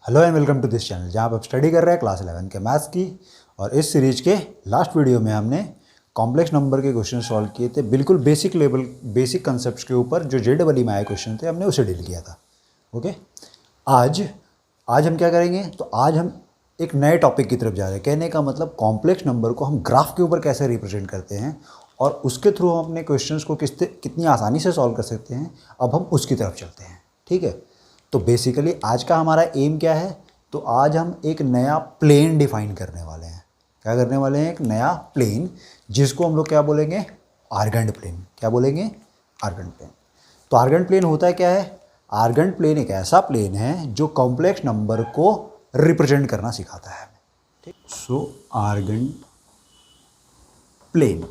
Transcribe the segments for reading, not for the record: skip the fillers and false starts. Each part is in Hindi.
Hello and welcome to this channel जहाँ आप स्टडी कर रहे हैं क्लास 11 के मैथ्स की। और इस सीरीज के लास्ट वीडियो में हमने कॉम्प्लेक्स नंबर के क्वेश्चन सॉल्व किए थे, बिल्कुल बेसिक कंसेप्ट्स के ऊपर। जो JEE में आए क्वेश्चन थे हमने उसे डील किया था। ओके, आज हम क्या करेंगे, तो आज हम एक नए टॉपिक की तरफ जा रहे हैं। कहने का मतलब कॉम्प्लेक्स नंबर को हम ग्राफ के ऊपर कैसे रिप्रेजेंट करते हैं और उसके थ्रू हम अपने क्वेश्चंस को कितनी आसानी से सॉल्व कर सकते हैं। अब हम उसकी तरफ चलते हैं, ठीक है। तो बेसिकली आज का हमारा एम क्या है, तो आज हम एक नया प्लेन डिफाइन करने वाले हैं। क्या करने वाले हैं? एक नया प्लेन, जिसको हम लोग क्या बोलेंगे? Argand plane. क्या बोलेंगे? Argand plane. तो आर्गेंट प्लेन होता है क्या है? आर्गेंट प्लेन एक ऐसा प्लेन है जो कॉम्प्लेक्स नंबर को रिप्रेजेंट करना सिखाता है। ठीक, सो आर्गेंट प्लेन,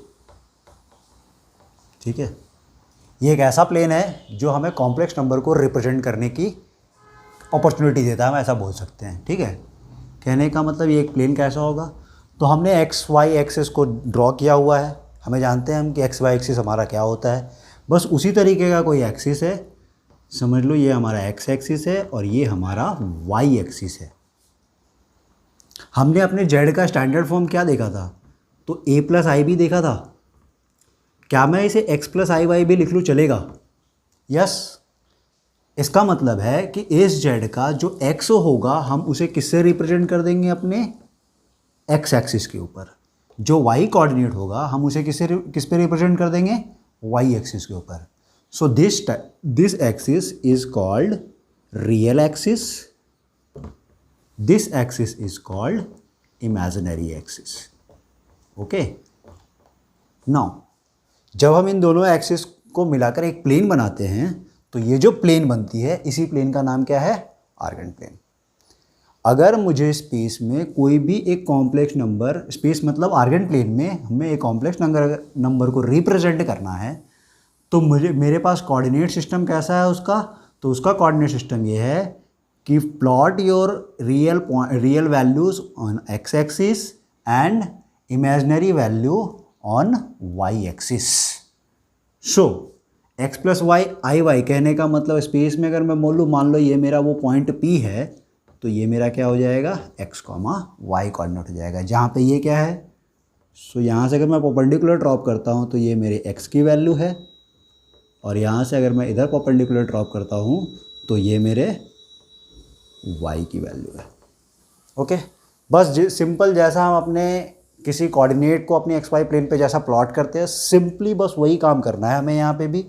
ठीक है, ये एक ऐसा प्लेन है जो हमें कॉम्प्लेक्स नंबर को रिप्रेजेंट करने की अपॉर्चुनिटी देता है, हम ऐसा बोल सकते हैं। ठीक है, कहने का मतलब ये एक प्लेन कैसा होगा, तो हमने एक्स वाई एक्सिस को ड्रॉ किया हुआ है। हमें जानते हैं हम कि एक्स वाई एक्सिस हमारा क्या होता है। बस उसी तरीके का कोई एक्सिस है, समझ लो ये हमारा एक्स एक्सिस है और ये हमारा वाई एक्सिस है। हमने अपने जेड का स्टैंडर्ड फॉर्म क्या देखा था, तो ए प्लस आई भी देखा था। क्या मैं इसे एक्स प्लस आई वाई भी लिख लूँ, चलेगा? यस। इसका मतलब है कि इस जेड का जो एक्स होगा हम उसे किससे रिप्रेजेंट कर देंगे? अपने एक्स एक्सिस के ऊपर। जो वाई कोऑर्डिनेट होगा हम उसे किस पे रिप्रेजेंट कर देंगे? वाई एक्सिस के ऊपर। So this axis is called real axis, this axis is called imaginary axis. Okay, now जब हम इन दोनों एक्सिस को मिलाकर एक प्लेन बनाते हैं तो ये जो प्लेन बनती है, इसी प्लेन का नाम क्या है? Argand plane. अगर मुझे स्पेस में कोई भी एक कॉम्प्लेक्स नंबर, स्पेस मतलब आर्गेंट प्लेन में हमें एक कॉम्प्लेक्स नंबर को रिप्रेजेंट करना है, तो मेरे पास कोऑर्डिनेट सिस्टम कैसा है उसका? तो उसका कोऑर्डिनेट सिस्टम ये है कि plot your real values on x axis and imaginary value on y axis. So x plus y i y, कहने का मतलब स्पेस में अगर मैं बोलूँ, मान लो ये मेरा वो पॉइंट P है, तो ये मेरा क्या हो जाएगा? एक्स कॉमा वाई कोऑर्डिनेट हो जाएगा, जहाँ पे ये क्या है। सो यहाँ से अगर मैं परपेंडिकुलर ड्रॉप करता हूँ तो ये मेरे एक्स की वैल्यू है, और यहाँ से अगर मैं इधर परपेंडिकुलर ड्रॉप करता हूँ तो ये मेरे वाई की वैल्यू है। ओके, बस सिंपल जैसा हम अपने किसी कोऑर्डिनेट को अपने एक्स वाई प्लेन पे जैसा प्लॉट करते हैं, सिंपली बस वही काम करना है हमें। यहाँ पे भी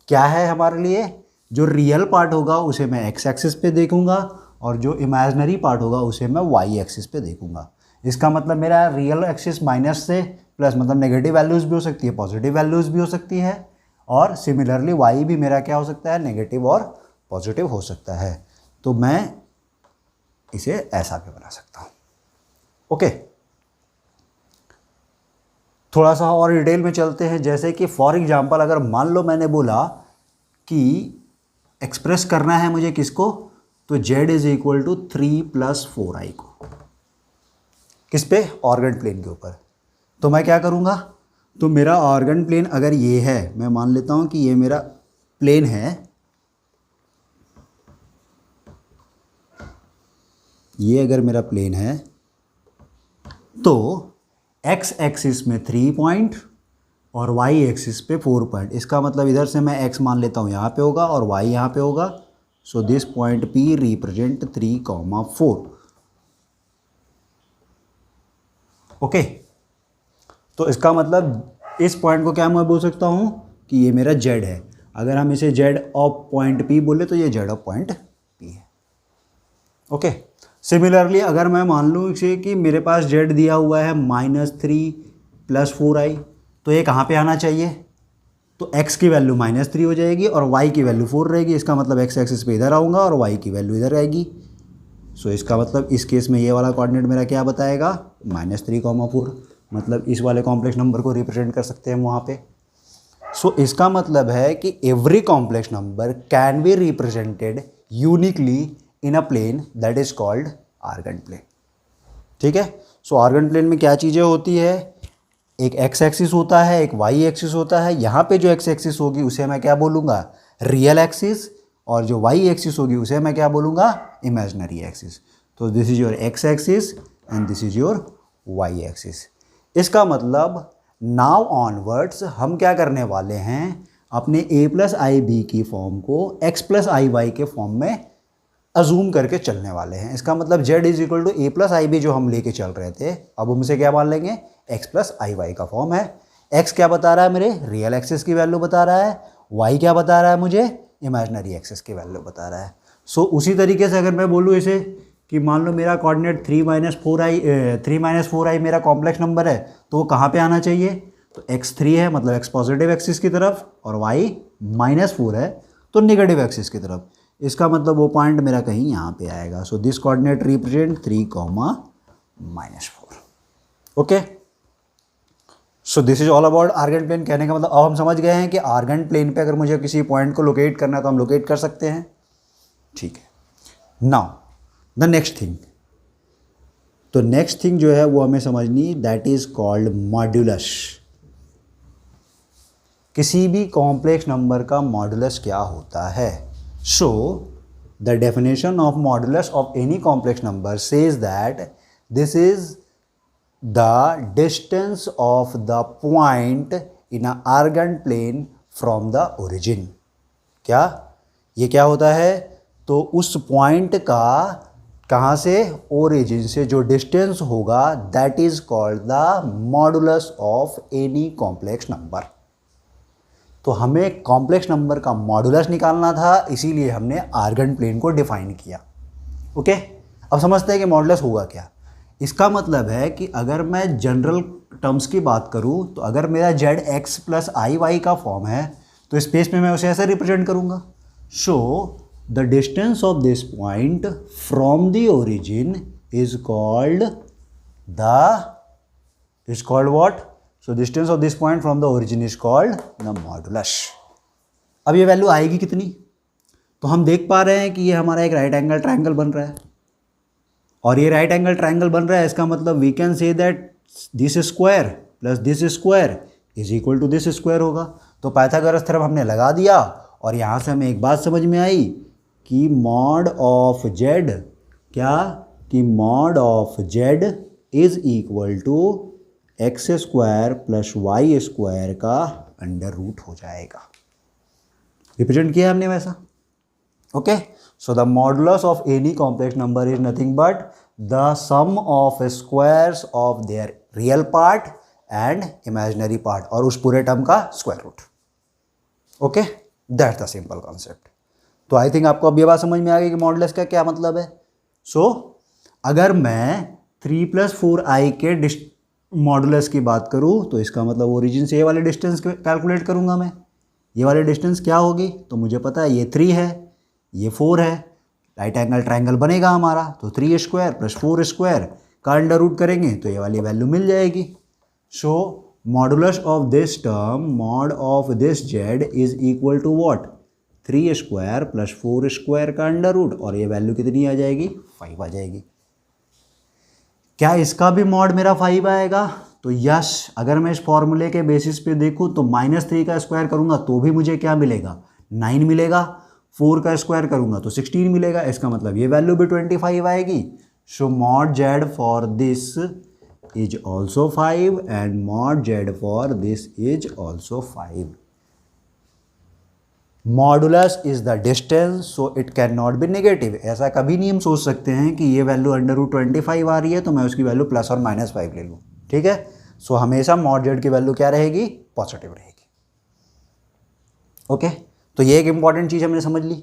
क्या है हमारे लिए? जो रियल पार्ट होगा उसे मैं एक्स एक्सिस पे देखूंगा और जो इमेजिनरी पार्ट होगा उसे मैं वाई एक्सिस पे देखूंगा। इसका मतलब मेरा रियल एक्सिस माइनस से प्लस, मतलब नेगेटिव वैल्यूज़ भी हो सकती है, पॉजिटिव वैल्यूज़ भी हो सकती है, और सिमिलरली वाई भी मेरा क्या हो सकता है? नेगेटिव और पॉजिटिव हो सकता है। तो मैं इसे ऐसा भी बना सकता हूँ। ओके, थोड़ा सा और डिटेल में चलते हैं। जैसे कि फॉर एग्जांपल अगर मान लो मैंने बोला कि एक्सप्रेस करना है मुझे किसको, तो z is equal to 3 + 4i को, किस पे? आर्गेंट प्लेन के ऊपर। तो मैं क्या करूँगा, तो मेरा आर्गेंट प्लेन अगर ये है, मैं मान लेता हूँ कि ये मेरा प्लेन है, ये अगर मेरा प्लेन है तो x एक्सिस में 3 पॉइंट और y एक्सिस पे 4 पॉइंट। इसका मतलब इधर से मैं x मान लेता हूँ यहाँ पे होगा और y यहाँ पे होगा। So this point P represent 3,4। Okay, तो इसका मतलब इस पॉइंट को क्या मैं बोल सकता हूँ कि ये मेरा z है। अगर हम इसे z ऑफ पॉइंट P बोले तो ये z ऑफ पॉइंट P है। ओके, सिमिलरली अगर मैं मान लूँ इसे कि मेरे पास z दिया हुआ है -3 + 4i, तो ये कहाँ पे आना चाहिए? तो x की वैल्यू -3 हो जाएगी और y की वैल्यू 4 रहेगी। इसका मतलब x एक्सिस पे इधर आऊँगा और y की वैल्यू इधर आएगी। सो इसका मतलब इस केस में ये वाला कोऑर्डिनेट मेरा क्या बताएगा? -3,4। मतलब इस वाले कॉम्प्लेक्स नंबर को रिप्रेजेंट कर सकते हैं हम वहाँ पे। सो इसका मतलब है कि every complex number can be represented uniquely in a plane that is called Argand plane. ठीक है, सो आर्गेंट प्लेन में क्या चीज़ें होती है? एक एक्स एक्सिस होता है, एक वाई एक्सिस होता है। यहाँ पे जो एक्स एक्सिस होगी उसे मैं क्या बोलूँगा? रियल एक्सिस, और जो वाई एक्सिस होगी उसे मैं क्या बोलूँगा, इमेजिनरी एक्सिस। तो this is your x axis and this is your y axis. इसका मतलब नाउ ऑनवर्ड्स हम क्या करने वाले हैं, अपने a प्लस आई बी की फॉर्म को x प्लस आई वाई के फॉर्म में अजूम करके चलने वाले हैं। इसका मतलब z is equal to a plus i b जो हम लेके चल रहे थे, अब हम इसे क्या मान लेंगे, x प्लस आई वाई का फॉर्म है। x क्या बता रहा है, मेरे रियल एक्सिस की वैल्यू बता रहा है, y क्या बता रहा है, मुझे इमेजिनरी एक्सिस की वैल्यू बता रहा है। सो उसी तरीके से अगर मैं बोलूँ इसे कि मान लो मेरा कोऑर्डिनेट 3 माइनस फोर आई मेरा कॉम्प्लेक्स नंबर है, तो वो कहाँ पे आना चाहिए, तो x3 है मतलब x पॉजिटिव एक्सिस की तरफ, और y -4 है तो नेगेटिव एक्सिस की तरफ। इसका मतलब वो पॉइंट मेरा कहीं यहाँ पे आएगा। So this coordinate represent 3, -4। Okay, so this is all about Argand plane. कहने का मतलब अब हम समझ गए हैं कि आर्गन प्लेन पे अगर मुझे किसी पॉइंट को लोकेट करना है तो हम लोकेट कर सकते हैं। ठीक है, नाउ द नेक्स्ट थिंग, तो नेक्स्ट थिंग जो है वो हमें समझनी, दैट इज कॉल्ड मॉड्यूलस। किसी भी कॉम्प्लेक्स नंबर का मॉड्यूलस क्या होता है। So the definition of modulus of any complex number says that this is the distance of the point in a Argand plane from the origin. क्या ये क्या होता है, तो उस पॉइंट का कहाँ से, ओरिजिन से जो डिस्टेंस होगा, that is called the modulus of any complex number. तो हमें कॉम्प्लेक्स नंबर का मॉडुलस निकालना था, इसीलिए हमने आर्गन प्लेन को डिफाइन किया। ओके, अब समझते हैं कि मॉडुलस होगा क्या। इसका मतलब है कि अगर मैं जनरल टर्म्स की बात करूं, तो अगर मेरा Z x plus i Y का फॉर्म है तो स्पेस में मैं उसे ऐसे रिप्रेजेंट करूंगा। So the distance of this point from the origin is called what, so distance of this point from the origin is called the modulus. अब ये वैल्यू आएगी कितनी, तो हम देख पा रहे हैं कि ये हमारा एक राइट एंगल ट्रायंगल बन रहा है, और ये राइट एंगल ट्रायंगल बन रहा है, इसका मतलब we can say that this square plus this square is equal to this square होगा। तो पाइथागोरस थ्योरम हमने लगा दिया, और यहाँ से हमें एक बात समझ में आई कि मॉड ऑफ जेड, क्या, कि mod of z is equal to x square plus y square का अंडर रूट हो जाएगा। रिप्रेजेंट किया हमने वैसा। Okay, so the modulus of any complex number is nothing but the sum of squares of their real part and imaginary part, और उस पूरे टर्म का square root. Okay, that's the simple concept. तो आई थिंक आपको अब ये बात समझ में आ गई कि मॉडुलस का क्या मतलब है। सो अगर मैं 3 + 4i के मॉडुलस की बात करूँ, तो इसका मतलब ओरिजिन से ये वाले डिस्टेंस कैलकुलेट करूँगा मैं। ये वाले डिस्टेंस क्या होगी, तो मुझे पता है ये 3 है, ये 4 है, राइट एंगल ट्रायंगल बनेगा हमारा, तो 3 स्क्वायर प्लस 4 स्क्वायर का अंडर रूट करेंगे तो ये वाली वैल्यू मिल जाएगी। So modulus of this term, mod of this z is equal to what, 3 square plus 4 square का अंडर रूट, और ये वैल्यू कितनी आ जाएगी, 5 आ जाएगी। क्या इसका भी मॉड मेरा 5 आएगा, तो यस। अगर मैं इस फॉर्मूले के बेसिस पे देखूँ तो -3 का स्क्वायर करूँगा तो भी मुझे क्या मिलेगा, 9 मिलेगा। 4 का स्क्वायर करूँगा तो 16 मिलेगा, इसका मतलब ये वैल्यू भी 25 आएगी। So mod z for this is also 5 and mod z for this is also 5। Modulus is the distance, so it can not be negative. ऐसा कभी नहीं हम सोच सकते हैं कि ये वैल्यू √25 आ रही है तो मैं उसकी वैल्यू +और -5 ले लूँ। ठीक है, सो हमेशा मॉड जेड की वैल्यू क्या रहेगी, पॉजिटिव रहेगी। ओके, तो ये एक इंपॉर्टेंट चीज़ हमने समझ ली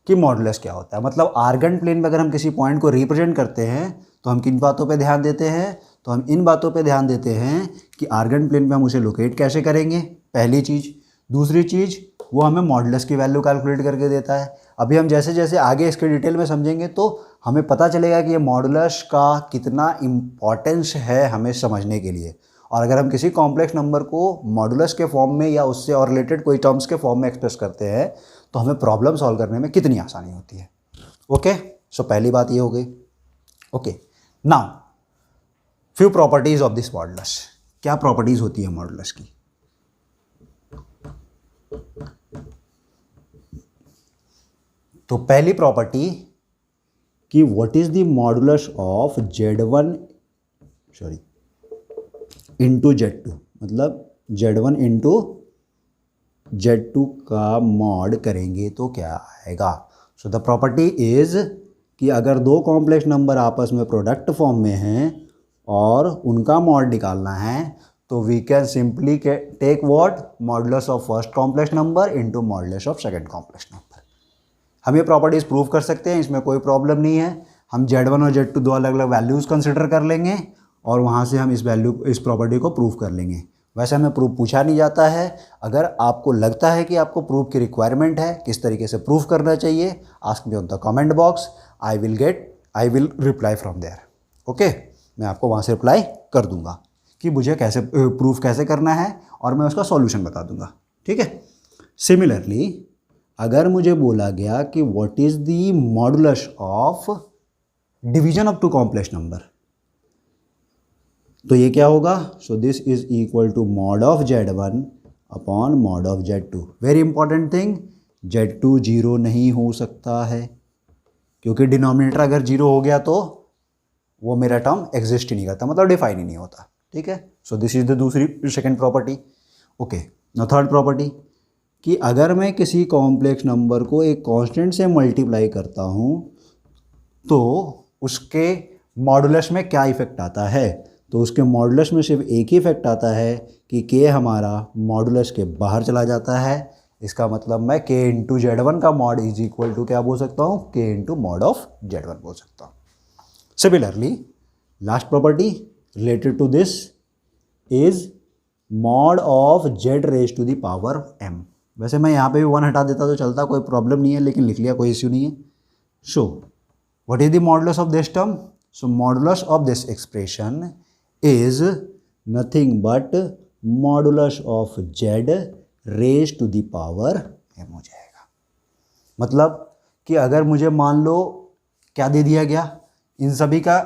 कि मॉडुलस क्या होता है। मतलब आर्गन प्लेन में अगर हम किसी पॉइंट को रिप्रेजेंट करते हैं तो हम किन बातों पे ध्यान देते हैं, तो हम इन बातों पे ध्यान देते हैं कि आर्गन प्लेन पे हम उसे लोकेट कैसे करेंगे, पहली चीज़। दूसरी चीज़, वो हमें मॉडुलस की वैल्यू कैलकुलेट करके देता है। अभी हम जैसे जैसे आगे इसके डिटेल में समझेंगे तो हमें पता चलेगा कि ये मॉडुलस का कितना इम्पॉर्टेंस है हमें समझने के लिए। और अगर हम किसी कॉम्प्लेक्स नंबर को मॉडुलस के फॉर्म में या उससे और रिलेटेड कोई टर्म्स के फॉर्म में एक्सप्रेस करते हैं तो हमें प्रॉब्लम सॉल्व करने में कितनी आसानी होती है। ओके, सो पहली बात ये हो गई। Okay, now few properties of this modulus. क्या प्रॉपर्टीज होती है मॉडुलस की। तो पहली प्रॉपर्टी कि what is the modulus of Z1 into Z2, मतलब Z1 इंटू Z2 का मॉड करेंगे तो क्या आएगा। सो द प्रॉपर्टी इज कि अगर दो कॉम्प्लेक्स नंबर आपस में प्रोडक्ट फॉर्म में हैं और उनका मॉड निकालना है तो we can simply take what modulus of first complex number into modulus of second complex number. हम ये प्रॉपर्टीज प्रूव कर सकते हैं, इसमें कोई प्रॉब्लम नहीं है। हम Z1 और Z2 दो अलग अलग वैल्यूज़ कंसिडर कर लेंगे और वहाँ से हम इस प्रॉपर्टी को प्रूव कर लेंगे। वैसे हमें प्रूफ पूछा नहीं जाता है। अगर आपको लगता है कि आपको प्रूफ की रिक्वायरमेंट है, किस तरीके से प्रूफ करना चाहिए, ask me on the comment box, I will reply from there. Okay, मैं आपको वहाँ से रिप्लाई कर दूंगा कि मुझे कैसे प्रूफ कैसे करना है और मैं उसका सॉल्यूशन बता दूंगा। ठीक है। सिमिलरली अगर मुझे बोला गया कि what is the modulus of division of two complex number, तो ये क्या होगा। So this is equal to mod of Z1 upon mod of Z2। Very important thing, Z2 zero नहीं हो सकता है क्योंकि डिनोमिनेटर अगर जीरो हो गया तो वो मेरा टर्म एग्जिस्ट ही नहीं करता, मतलब डिफाइन ही नहीं होता। ठीक है। सो दिस इज द दूसरी second property. Okay, now third property कि अगर मैं किसी कॉम्प्लेक्स नंबर को एक कांस्टेंट से मल्टीप्लाई करता हूँ तो उसके मॉडुलस में क्या इफेक्ट आता है। तो उसके मॉडुलस में सिर्फ एक ही इफेक्ट आता है कि k हमारा मॉडुलस के बाहर चला जाता है। इसका मतलब मैं k इंटू Z1 का मॉड इज इक्वल टू क्या बोल सकता हूँ, k into mod of Z1 बोल सकता हूँ। Similarly last property related to this is mod of Z raise to the power m। वैसे मैं यहाँ पे भी 1 हटा देता तो चलता, कोई प्रॉब्लम नहीं है, लेकिन लिख लिया, कोई इश्यू नहीं है। So what is the modulus of this term. So modulus of this expression is nothing but modulus of Z raise to the power m हो जाएगा। मतलब कि अगर मुझे मान लो क्या दे दिया गया, इन सभी का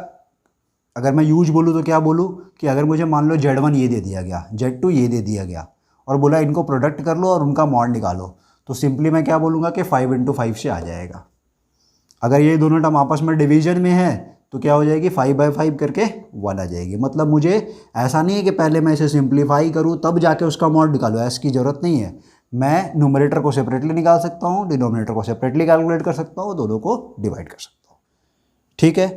अगर मैं यूज बोलूँ तो क्या बोलूँ कि अगर मुझे मान लो Z1 ये दे दिया गया, Z2 ये दे दिया गया और बोला इनको प्रोडक्ट कर लो और उनका मॉड निकालो, तो सिंपली मैं क्या बोलूँगा कि 5 इंटू 5 से आ जाएगा। अगर ये दोनों टर्म आपस में डिवीजन में है तो क्या हो जाएगी, 5/5 करके 1 आ जाएगी। मतलब मुझे ऐसा नहीं है कि पहले मैं इसे सिंप्लीफाई करूँ तब जाके उसका मॉड निकालो, ऐसी ज़रूरत नहीं है। मैं न्यूमरेटर को सेपरेटली निकाल सकता हूँ, डिनोमिनेटर को सेपरेटली कैलकुलेट कर सकता हूँ, दोनों को डिवाइड कर सकता हूँ। ठीक है।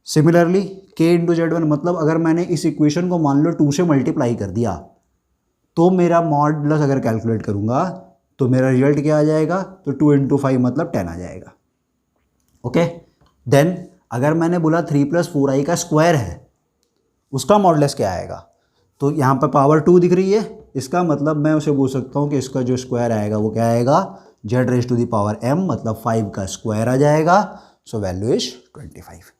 सिमिलरली k इंटू Z1, मतलब अगर मैंने इस इक्वेशन को मान लो 2 से मल्टीप्लाई कर दिया तो मेरा मॉडुलस अगर कैलकुलेट करूँगा तो मेरा रिजल्ट क्या आ जाएगा, तो 2 इंटू 5 मतलब 10 आ जाएगा। ओके। देन अगर मैंने बोला 3 + 4i का स्क्वायर है, उसका मॉडुलस क्या आएगा, तो यहाँ पर पावर 2 दिख रही है, इसका मतलब मैं उसे बोल सकता हूँ कि इसका जो स्क्वायर आएगा वो क्या आएगा, Z raise to the power m, मतलब 5 का स्क्वायर आ जाएगा। So value is 25।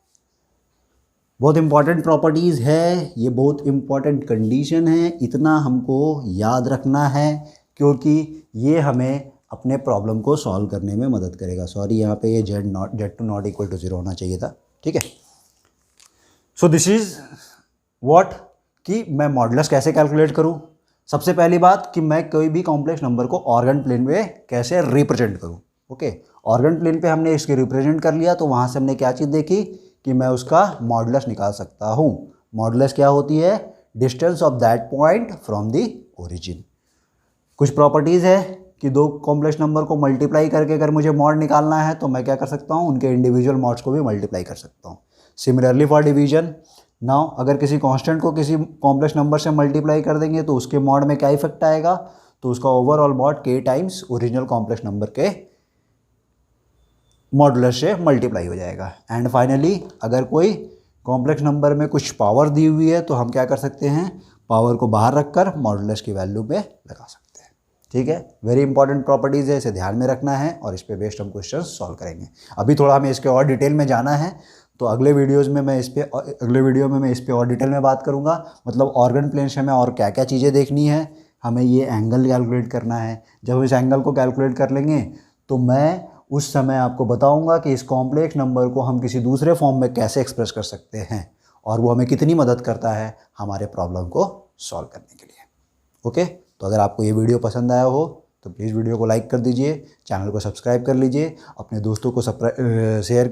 बहुत इंपॉर्टेंट प्रॉपर्टीज़ है, ये बहुत इंपॉर्टेंट कंडीशन है, इतना हमको याद रखना है क्योंकि ये हमें अपने प्रॉब्लम को सॉल्व करने में मदद करेगा। सॉरी, यहाँ पे ये Z2 नॉट इक्वल टू 0 होना चाहिए था। ठीक है। सो दिस इज व्हाट कि मैं मॉडुलस कैसे कैलकुलेट करूँ। सबसे पहली बात कि मैं कोई भी कॉम्प्लेक्स नंबर को ऑर्गन प्लेन में कैसे रिप्रेजेंट करूँ। ओके, ऑर्गन प्लेन पे हमने इसके रिप्रेजेंट कर लिया तो वहाँ से हमने क्या चीज़ देखी कि मैं उसका मॉडुलस निकाल सकता हूँ। मॉडुलस क्या होती है, distance of that point from the origin. कुछ प्रॉपर्टीज़ है कि दो कॉम्प्लेक्स नंबर को मल्टीप्लाई करके अगर मुझे मॉड निकालना है तो मैं क्या कर सकता हूँ, उनके इंडिविजुअल मॉड्स को भी मल्टीप्लाई कर सकता हूँ। सिमिलरली फॉर डिवीजन, नाउ अगर किसी कांस्टेंट को किसी कॉम्प्लेक्स नंबर से मल्टीप्लाई कर देंगे तो उसके मॉड में क्या इफेक्ट आएगा, तो उसका overall mod k times original complex number के मॉडुलस से मल्टीप्लाई हो जाएगा। एंड फाइनली अगर कोई कॉम्प्लेक्स नंबर में कुछ पावर दी हुई है तो हम क्या कर सकते हैं, पावर को बाहर रखकर मॉडुलस की वैल्यू पे लगा सकते हैं। ठीक है। वेरी इंपॉर्टेंट प्रॉपर्टीज़ है, इसे ध्यान में रखना है और इस पे बेस्ड हम क्वेश्चन सॉल्व करेंगे। अभी थोड़ा हमें इसके और डिटेल में जाना है तो अगले वीडियो में मैं इस पर और डिटेल में बात करूँगा। मतलब ऑर्गन प्लेन से हमें और क्या क्या चीज़ें देखनी है, हमें ये एंगल कैलकुलेट करना है। जब हम इस एंगल को कैलकुलेट कर लेंगे तो मैं उस समय आपको बताऊंगा कि इस कॉम्प्लेक्स नंबर को हम किसी दूसरे फॉर्म में कैसे एक्सप्रेस कर सकते हैं और वो हमें कितनी मदद करता है हमारे प्रॉब्लम को सॉल्व करने के लिए। ओके, तो अगर आपको ये वीडियो पसंद आया हो तो प्लीज़ वीडियो को लाइक कर दीजिए, चैनल को सब्सक्राइब कर लीजिए, अपने दोस्तों को शेयर